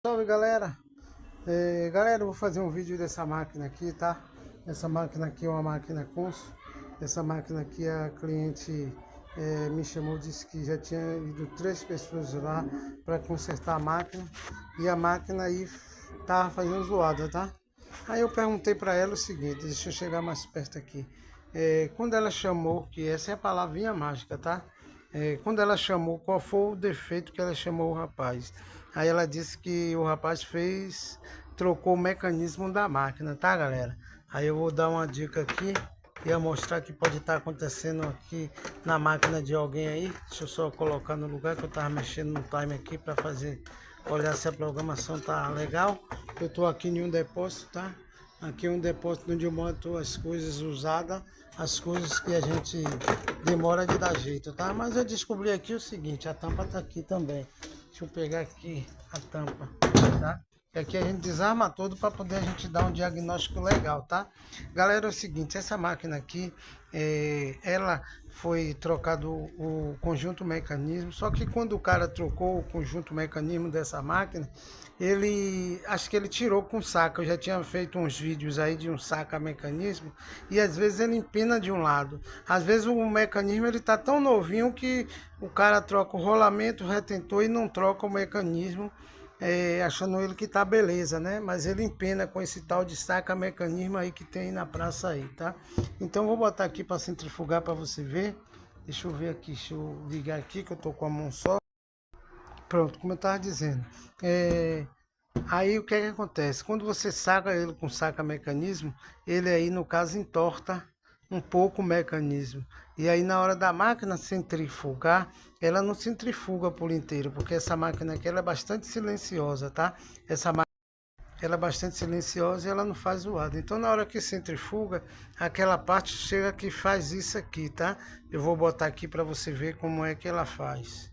Salve galera! Galera, eu vou fazer um vídeo dessa máquina aqui, tá? Essa máquina aqui é uma máquina Consul. Essa máquina aqui a cliente me chamou, disse que já tinha ido 3 pessoas lá para consertar a máquina e a máquina aí tava fazendo zoada, tá? Aí eu perguntei para ela o seguinte, deixa eu chegar mais perto aqui. Quando ela chamou, que essa é a palavrinha mágica, tá? Quando ela chamou, qual foi o defeito que ela chamou o rapaz? Aí ela disse que o rapaz trocou o mecanismo da máquina, tá galera? Aí eu vou dar uma dica aqui, ia mostrar que pode estar acontecendo aqui na máquina de alguém aí. Deixa eu só colocar no lugar que eu tava mexendo no time aqui para fazer, olhar se a programação tá legal. Eu tô aqui em um depósito, tá? Aqui é um depósito onde eu monto as coisas usadas, as coisas que a gente demora de dar jeito, tá? Mas eu descobri aqui o seguinte, a tampa tá aqui também. Deixa eu pegar aqui a tampa, tá? E aqui a gente desarma tudo para poder a gente dar um diagnóstico legal, tá? Galera, é o seguinte, essa máquina aqui, ela foi trocado o conjunto mecanismo, só que quando o cara trocou o conjunto mecanismo dessa máquina, acho que ele tirou com saca. Eu já tinha feito uns vídeos aí de um saca mecanismo e às vezes ele empina de um lado. Às vezes o mecanismo ele tá tão novinho que o cara troca o rolamento, o retentor e não troca o mecanismo, achando ele que tá beleza, né? Mas ele empena com esse tal de saca mecanismo aí que tem na praça aí, tá? Então vou botar aqui para centrifugar para você ver. Deixa eu ver aqui, deixa eu ligar aqui que eu tô com a mão só. Pronto, como eu estava dizendo, aí o que é que acontece? Quando você saca ele com saca mecanismo, ele aí no caso entorta um pouco o mecanismo. E aí na hora da máquina centrifugar, ela não centrifuga por inteiro, porque essa máquina aqui ela é bastante silenciosa, tá? Essa máquina ela é bastante silenciosa e ela não faz zoada. Então na hora que centrifuga, aquela parte chega que faz isso aqui, tá? Eu vou botar aqui para você ver como é que ela faz.